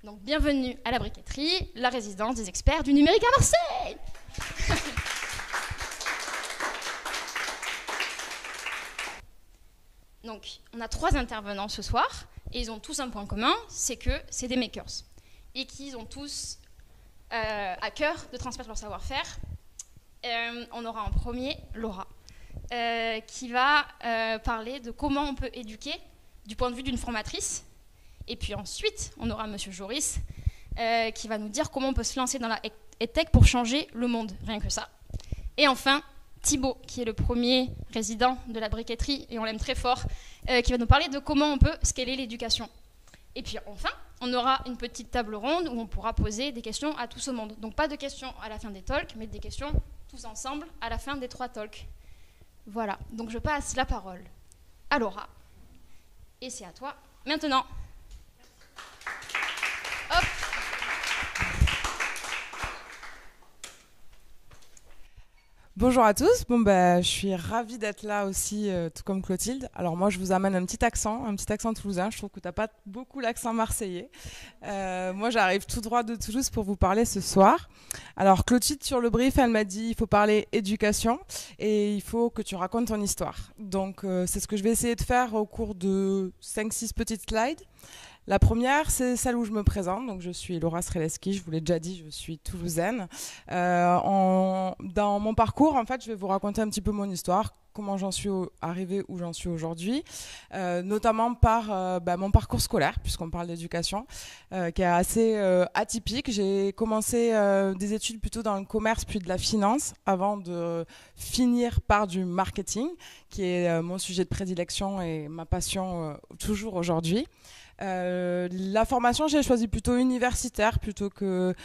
Donc bienvenue à la briqueterie, la résidence des experts du numérique à Marseille. Donc on a 3 intervenants ce soir et ils ont tous un point commun, c'est que c'est des makers et qu'ils ont tous à cœur de transmettre leur savoir-faire. On aura en premier Laura qui va parler de comment on peut éduquer du point de vue d'une formatrice. Et puis ensuite, on aura Monsieur Joris qui va nous dire comment on peut se lancer dans la EdTech pour changer le monde, rien que ça. Et enfin, Thibaut, qui est le premier résident de la briqueterie, et on l'aime très fort, qui va nous parler de comment on peut scaler l'éducation. Et puis enfin, on aura une petite table ronde où on pourra poser des questions à tout ce monde. Donc pas de questions à la fin des talks, mais des questions tous ensemble à la fin des 3 talks. Voilà, donc je passe la parole à Laura. Et c'est à toi maintenant. Hop. Bonjour à tous, je suis ravie d'être là aussi, tout comme Clotilde. Alors moi je vous amène un petit accent toulousain, je trouve que tu n'as pas beaucoup l'accent marseillais. Moi j'arrive tout droit de Toulouse pour vous parler ce soir. Alors Clotilde sur le brief, elle m'a dit il faut parler éducation et il faut que tu racontes ton histoire. Donc c'est ce que je vais essayer de faire au cours de 5-6 petites slides. La première, c'est celle où je me présente. Donc, je suis Laura Streleski, je vous l'ai déjà dit, je suis toulousaine. Dans mon parcours, en fait, je vais vous raconter un petit peu mon histoire, comment j'en suis arrivée où j'en suis aujourd'hui, notamment par mon parcours scolaire, puisqu'on parle d'éducation, qui est assez atypique. J'ai commencé des études plutôt dans le commerce, puis de la finance, avant de finir par du marketing, qui est mon sujet de prédilection et ma passion toujours aujourd'hui. La formation, j'ai choisi plutôt universitaire plutôt que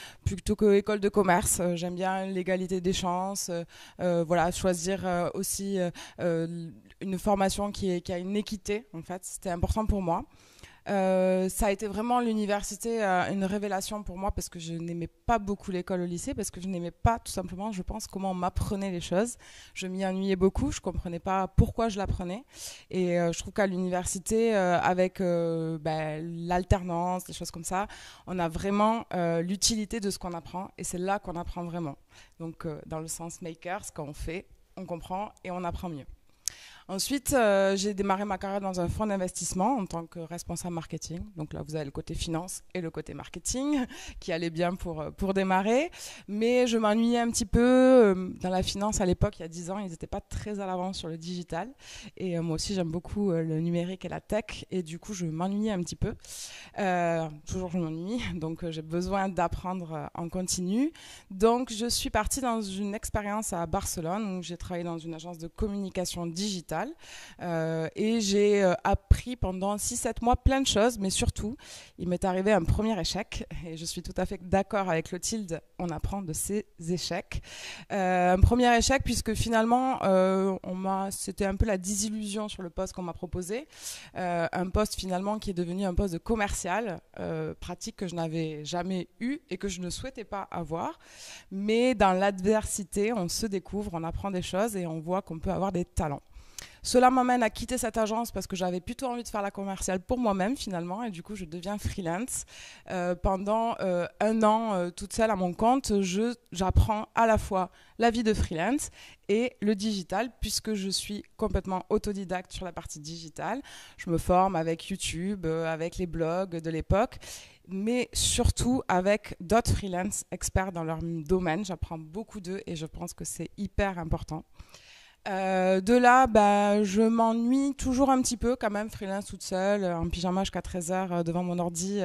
école de commerce. J'aime bien l'égalité des chances, choisir aussi une formation qui a une équité, en fait, c'était important pour moi. Ça a été vraiment l'université une révélation pour moi parce que je n'aimais pas beaucoup l'école au lycée, parce que je n'aimais pas tout simplement, je pense, comment on m'apprenait les choses. Je m'y ennuyais beaucoup, je ne comprenais pas pourquoi je l'apprenais. Et je trouve qu'à l'université, avec l'alternance, des choses comme ça, on a vraiment l'utilité de ce qu'on apprend et c'est là qu'on apprend vraiment. Donc dans le sens maker, ce qu'on fait, on comprend et on apprend mieux. Ensuite, j'ai démarré ma carrière dans un fonds d'investissement en tant que responsable marketing. Donc là, vous avez le côté finance et le côté marketing qui allaient bien pour démarrer. Mais je m'ennuyais un petit peu. Dans la finance, à l'époque, il y a 10 ans, ils n'étaient pas très à l'avance sur le digital. Et moi aussi, j'aime beaucoup le numérique et la tech. Et du coup, je m'ennuyais un petit peu. Toujours, je m'ennuie. Donc, j'ai besoin d'apprendre en continu. Donc, je suis partie dans une expérience à Barcelone où j'ai travaillé dans une agence de communication digitale. Et j'ai appris pendant 6-7 mois plein de choses, mais surtout, il m'est arrivé un premier échec, et je suis tout à fait d'accord avec Clotilde, on apprend de ses échecs. Un premier échec, puisque finalement, c'était un peu la désillusion sur le poste qu'on m'a proposé, un poste finalement qui est devenu un poste de commercial, pratique que je n'avais jamais eu et que je ne souhaitais pas avoir, mais dans l'adversité, on se découvre, on apprend des choses et on voit qu'on peut avoir des talents. Cela m'amène à quitter cette agence parce que j'avais plutôt envie de faire la commerciale pour moi-même finalement et du coup je deviens freelance. Pendant 1 an toute seule à mon compte, j'apprends à la fois la vie de freelance et le digital puisque je suis complètement autodidacte sur la partie digitale. Je me forme avec YouTube, avec les blogs de l'époque, mais surtout avec d'autres freelance experts dans leur domaine. J'apprends beaucoup d'eux et je pense que c'est hyper important. De là, je m'ennuie toujours un petit peu quand même, freelance toute seule, en pyjama jusqu'à 13h devant mon ordi,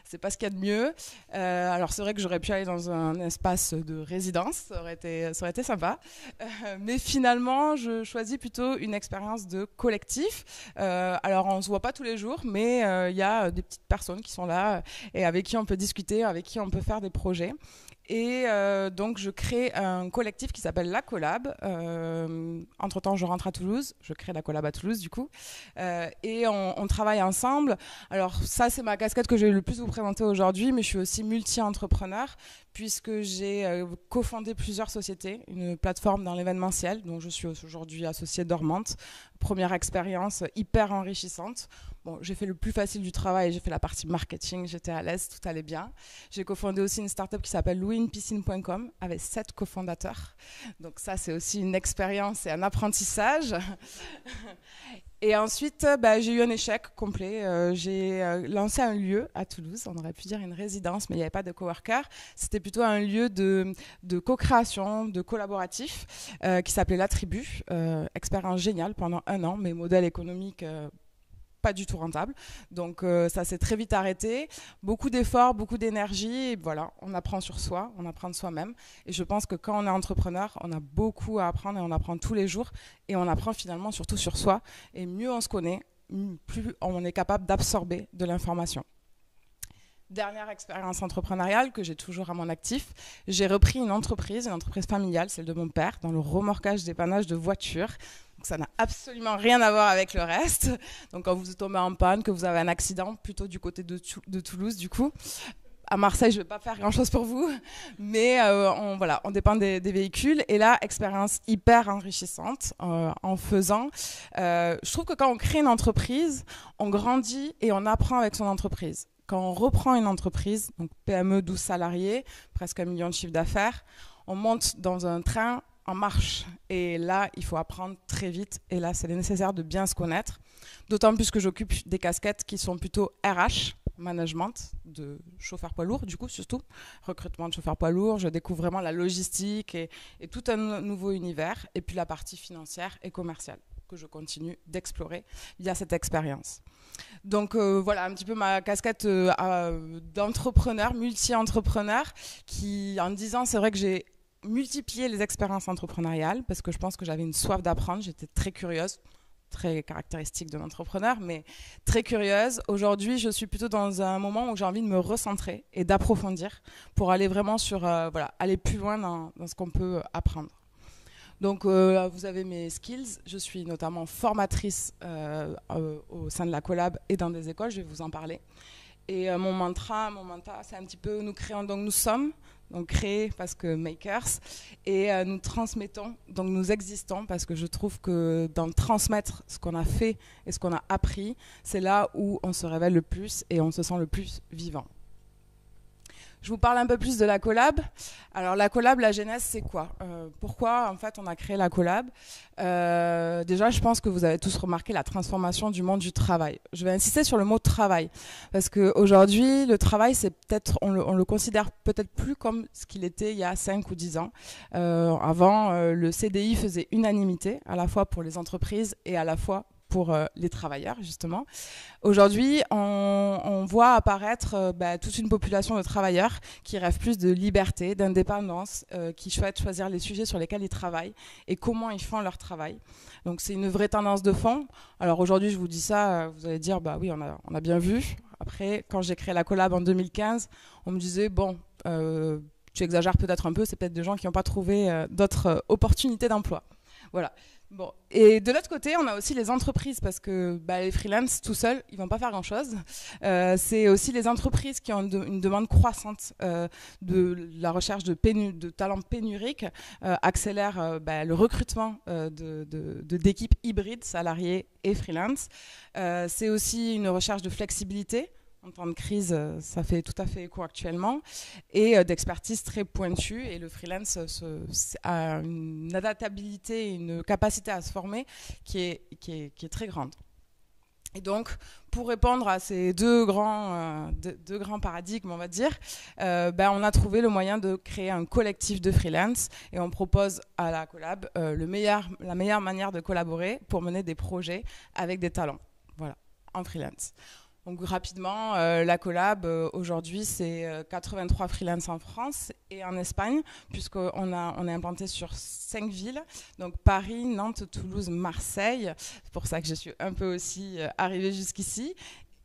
c'est pas ce qu'il y a de mieux. Alors c'est vrai que j'aurais pu aller dans un espace de résidence, ça aurait été sympa. Mais finalement, je choisis plutôt une expérience de collectif. Alors on se voit pas tous les jours, mais il y a des petites personnes qui sont là et avec qui on peut discuter, avec qui on peut faire des projets. Et donc, je crée un collectif qui s'appelle La Collab. Entre-temps, je rentre à Toulouse. Je crée La Collab à Toulouse, du coup. Et on travaille ensemble. Alors, ça, c'est ma casquette que j'ai le plus vous présenter aujourd'hui, mais je suis aussi multi-entrepreneur puisque j'ai cofondé plusieurs sociétés, une plateforme dans l'événementiel, dont je suis aujourd'hui associée dormante. Première expérience hyper enrichissante. Bon, j'ai fait le plus facile du travail, j'ai fait la partie marketing, j'étais à l'aise, tout allait bien. J'ai cofondé aussi une startup qui s'appelle louinpiscine.com avec 7 cofondateurs. Donc ça, c'est aussi une expérience et un apprentissage. Et ensuite, j'ai eu un échec complet. J'ai lancé un lieu à Toulouse, on aurait pu dire une résidence, mais il n'y avait pas de coworker. C'était plutôt un lieu de co-création, de collaboratif, qui s'appelait La Tribu. Expérience géniale pendant 1 an, mais modèle économique pas du tout rentable. Donc ça s'est très vite arrêté. Beaucoup d'efforts, beaucoup d'énergie. Et voilà, on apprend sur soi, on apprend de soi-même. Et je pense que quand on est entrepreneur, on a beaucoup à apprendre et on apprend tous les jours. Et on apprend finalement surtout sur soi. Et mieux on se connaît, plus on est capable d'absorber de l'information. Dernière expérience entrepreneuriale que j'ai toujours à mon actif, j'ai repris une entreprise familiale, celle de mon père, dans le remorquage dépannage de voitures. Donc ça n'a absolument rien à voir avec le reste. Donc quand vous tombez en panne, que vous avez un accident, plutôt du côté de Toulouse du coup. À Marseille, je ne vais pas faire grand-chose pour vous, mais on dépend des véhicules. Et là, expérience hyper enrichissante en faisant. Je trouve que quand on crée une entreprise, on grandit et on apprend avec son entreprise. Quand on reprend une entreprise, donc PME, 12 salariés, presque 1 million de chiffre d'affaires, on monte dans un train en marche. Et là, il faut apprendre très vite. Et là, c'est nécessaire de bien se connaître. D'autant plus que j'occupe des casquettes qui sont plutôt RH, management de chauffeurs poids lourds, du coup, surtout. Recrutement de chauffeurs poids lourds. Je découvre vraiment la logistique et tout un nouveau univers. Et puis la partie financière et commerciale que je continue d'explorer via cette expérience. Donc voilà un petit peu ma casquette d'entrepreneur, multi-entrepreneur, qui en 10 ans, c'est vrai que j'ai multiplié les expériences entrepreneuriales parce que je pense que j'avais une soif d'apprendre, j'étais très curieuse, très caractéristique de l'entrepreneur, mais très curieuse. Aujourd'hui, je suis plutôt dans un moment où j'ai envie de me recentrer et d'approfondir pour aller vraiment sur, aller plus loin dans ce qu'on peut apprendre. Donc, vous avez mes skills. Je suis notamment formatrice au sein de la Collab et dans des écoles. Je vais vous en parler. Et mon mantra, c'est un petit peu nous créons, donc nous sommes, donc créer parce que makers, et nous transmettons, donc nous existons, parce que je trouve que dans transmettre ce qu'on a fait et ce qu'on a appris, c'est là où on se révèle le plus et on se sent le plus vivant. Je vous parle un peu plus de la Collab. Alors la Collab, la genèse, c'est quoi ? Pourquoi en fait on a créé la Collab ? Déjà, je pense que vous avez tous remarqué la transformation du monde du travail. Je vais insister sur le mot travail parce qu'aujourd'hui, le travail, c'est peut-être, on le considère peut-être plus comme ce qu'il était il y a 5 ou 10 ans. Avant, le CDI faisait unanimité, à la fois pour les entreprises et à la fois pour les travailleurs, justement. Aujourd'hui, on voit apparaître toute une population de travailleurs qui rêvent plus de liberté, d'indépendance, qui souhaitent choisir les sujets sur lesquels ils travaillent et comment ils font leur travail. Donc c'est une vraie tendance de fond. Alors aujourd'hui, je vous dis ça, vous allez dire, bah oui, on a bien vu. Après, quand j'ai créé la Collab en 2015, on me disait, bon, tu exagères peut-être un peu, c'est peut-être des gens qui n'ont pas trouvé d'autres opportunités d'emploi. Voilà. Bon. Et de l'autre côté, on a aussi les entreprises parce que les freelances tout seuls, ils vont pas faire grand-chose. C'est aussi les entreprises qui ont une demande croissante de la recherche de talents pénuriques, accélère le recrutement d'équipes hybrides, salariés et freelance. C'est aussi une recherche de flexibilité. En temps de crise, ça fait tout à fait écho actuellement, et d'expertise très pointue. Et le freelance a une adaptabilité, une capacité à se former qui est très grande. Et donc, pour répondre à ces deux grands paradigmes, on va dire, on a trouvé le moyen de créer un collectif de freelance et on propose à la Collab la meilleure manière de collaborer pour mener des projets avec des talents, voilà, en freelance. Donc rapidement, la Collab, aujourd'hui, c'est 83 freelances en France et en Espagne, puisqu'on est implanté sur 5 villes, donc Paris, Nantes, Toulouse, Marseille. C'est pour ça que je suis un peu aussi arrivée jusqu'ici.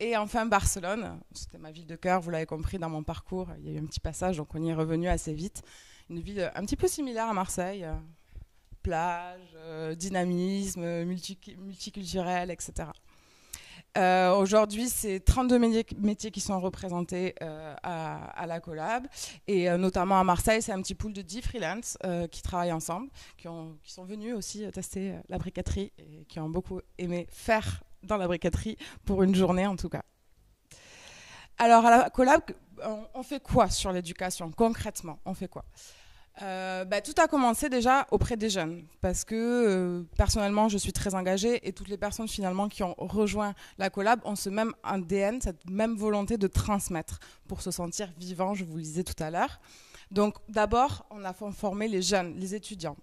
Et enfin Barcelone, c'était ma ville de cœur, vous l'avez compris dans mon parcours, il y a eu un petit passage, donc on y est revenu assez vite. Une ville un petit peu similaire à Marseille, plage, dynamisme, multiculturel, etc. Aujourd'hui, c'est 32 métiers qui sont représentés à la Collab. Et notamment à Marseille, c'est un petit pool de 10 freelances qui travaillent ensemble, qui sont venus aussi tester la briqueterie et qui ont beaucoup aimé faire dans la briqueterie pour une journée en tout cas. Alors à la collab, on fait quoi sur l'éducation concrètement? On fait quoi? Tout a commencé déjà auprès des jeunes parce que personnellement je suis très engagée et toutes les personnes finalement qui ont rejoint la collab ont ce même ADN, cette même volonté de transmettre pour se sentir vivant, je vous le disais tout à l'heure. Donc d'abord, on a formé les jeunes, les étudiants.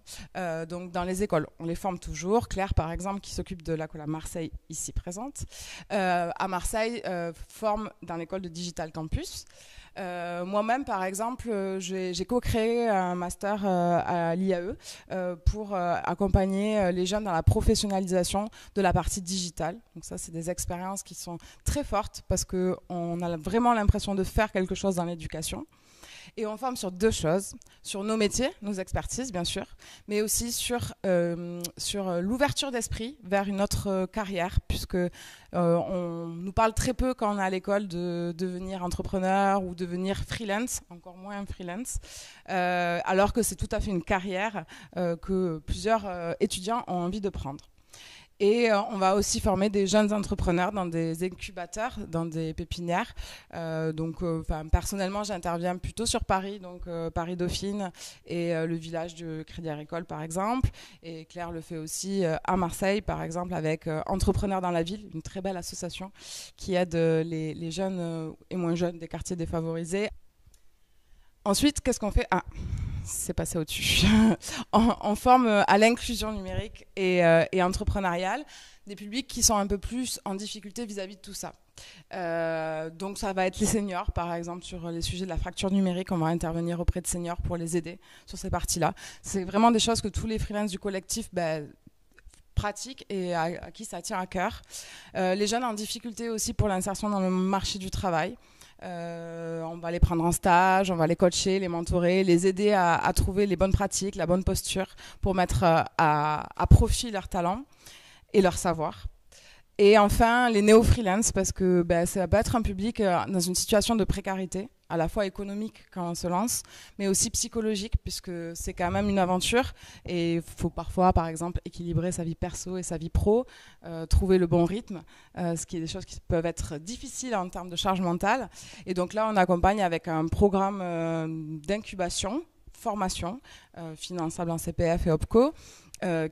Donc dans les écoles, on les forme toujours. Claire, par exemple, qui s'occupe de la collab Marseille, ici présente, à Marseille, forme dans l'école de Digital Campus. Moi-même, par exemple, j'ai co-créé un master à l'IAE pour accompagner les jeunes dans la professionnalisation de la partie digitale. Donc ça, c'est des expériences qui sont très fortes parce qu'on a vraiment l'impression de faire quelque chose dans l'éducation. Et on forme sur deux choses, sur nos métiers, nos expertises bien sûr, mais aussi sur l'ouverture d'esprit vers une autre carrière, puisque on nous parle très peu quand on est à l'école de devenir entrepreneur ou devenir freelance, encore moins freelance, alors que c'est tout à fait une carrière que plusieurs étudiants ont envie de prendre. Et on va aussi former des jeunes entrepreneurs dans des incubateurs, dans des pépinières. Personnellement, j'interviens plutôt sur Paris, donc Paris-Dauphine et le village du Crédit Agricole, par exemple. Et Claire le fait aussi à Marseille, par exemple, avec Entrepreneurs dans la ville, une très belle association qui aide les jeunes et moins jeunes des quartiers défavorisés. Ensuite, qu'est-ce qu'on fait? C'est passé au-dessus. On forme à l'inclusion numérique et entrepreneuriale des publics qui sont un peu plus en difficulté vis-à-vis de tout ça. Donc ça va être les seniors, par exemple, sur les sujets de la fracture numérique. On va intervenir auprès de seniors pour les aider sur ces parties-là. C'est vraiment des choses que tous les freelances du collectif pratiquent et à qui ça tient à cœur. Les jeunes en difficulté aussi pour l'insertion dans le marché du travail. On va les prendre en stage, on va les coacher, les mentorer, les aider à trouver les bonnes pratiques, la bonne posture pour mettre à profit leurs talents et leur savoir. Et enfin, les néo-freelance, parce que ça va être un public dans une situation de précarité, à la fois économique quand on se lance, mais aussi psychologique, puisque c'est quand même une aventure. Et il faut parfois, par exemple, équilibrer sa vie perso et sa vie pro, trouver le bon rythme, ce qui est des choses qui peuvent être difficiles en termes de charge mentale. Et donc là, on accompagne avec un programme d'incubation, formation, finançable en CPF et OPCO,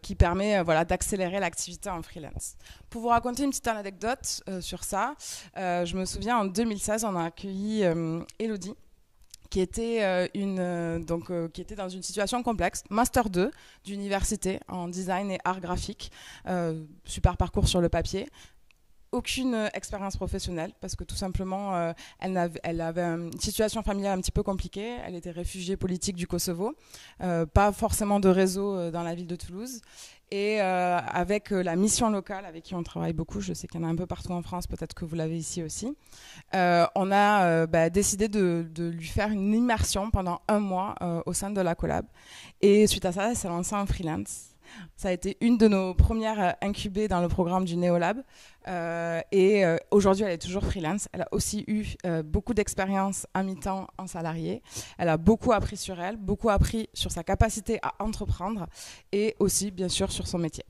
qui permet d'accélérer l'activité en freelance. Pour vous raconter une petite anecdote sur ça, je me souviens en 2016, on a accueilli Elodie, qui était, qui était dans une situation complexe, Master 2 d'université en design et art graphique, super parcours sur le papier. Aucune expérience professionnelle parce que tout simplement elle avait une situation familiale un petit peu compliquée, elle était réfugiée politique du Kosovo, pas forcément de réseau dans la ville de Toulouse et avec la mission locale avec qui on travaille beaucoup, je sais qu'il y en a un peu partout en France, peut-être que vous l'avez ici aussi, on a décidé de lui faire une immersion pendant 1 mois au sein de la collab et suite à ça elle s'est lancée en freelance. Ça a été une de nos premières incubées dans le programme du Néolab et aujourd'hui elle est toujours freelance. Elle a aussi eu beaucoup d'expérience à mi-temps en salarié. Elle a beaucoup appris sur elle, beaucoup appris sur sa capacité à entreprendre et aussi bien sûr sur son métier.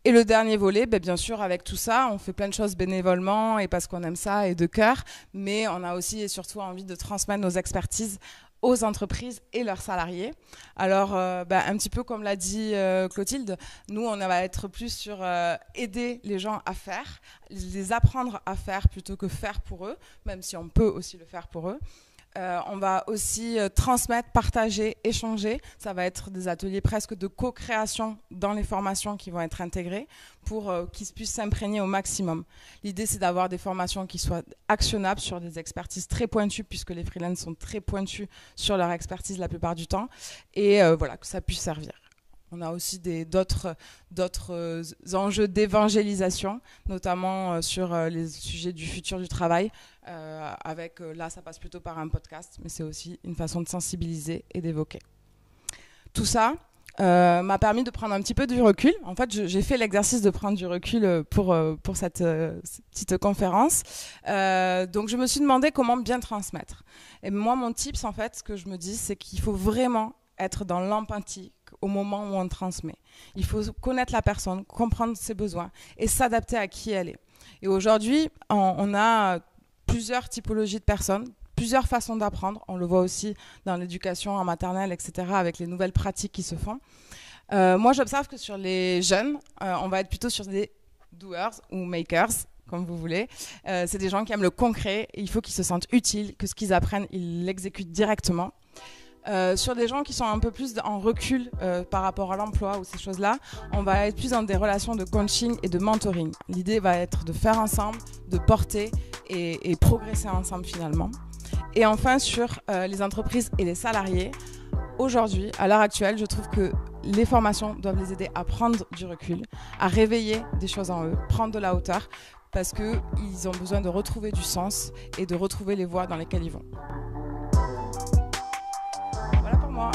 Et le dernier volet, bien sûr, avec tout ça, on fait plein de choses bénévolement et parce qu'on aime ça et de cœur, mais on a aussi et surtout envie de transmettre nos expertises aux entreprises et leurs salariés. Alors, un petit peu comme l'a dit Clotilde, nous, on va être plus sur aider les gens à faire, les apprendre à faire plutôt que faire pour eux, même si on peut aussi le faire pour eux. On va aussi transmettre, partager, échanger. Ça va être des ateliers presque de co-création dans les formations qui vont être intégrées pour qu'ils puissent s'imprégner au maximum. L'idée, c'est d'avoir des formations qui soient actionnables sur des expertises très pointues, puisque les freelances sont très pointus sur leur expertise la plupart du temps, et que ça puisse servir. On a aussi d'autres enjeux d'évangélisation, notamment sur les sujets du futur du travail. Là, ça passe plutôt par un podcast, mais c'est aussi une façon de sensibiliser et d'évoquer. Tout ça m'a permis de prendre un petit peu du recul. En fait, j'ai fait l'exercice de prendre du recul pour cette petite conférence. Donc, je me suis demandé comment bien transmettre. Et moi, mon tips, en fait, ce que je me dis, c'est qu'il faut vraiment être dans l'empathie au moment où on transmet. Il faut connaître la personne, comprendre ses besoins et s'adapter à qui elle est. Et aujourd'hui, on a plusieurs typologies de personnes, plusieurs façons d'apprendre. On le voit aussi dans l'éducation en maternelle, etc., avec les nouvelles pratiques qui se font. Moi, j'observe que sur les jeunes, on va être plutôt sur des doers ou makers, comme vous voulez. C'est des gens qui aiment le concret. Il faut qu'ils se sentent utiles, que ce qu'ils apprennent, ils l'exécutent directement. Sur des gens qui sont un peu plus en recul par rapport à l'emploi ou ces choses-là, on va être plus dans des relations de coaching et de mentoring. L'idée va être de faire ensemble, de porter et progresser ensemble finalement. Et enfin, sur les entreprises et les salariés, aujourd'hui, à l'heure actuelle, je trouve que les formations doivent les aider à prendre du recul, à réveiller des choses en eux, prendre de la hauteur, parce qu'ils ont besoin de retrouver du sens et de retrouver les voies dans lesquelles ils vont. Voilà pour moi.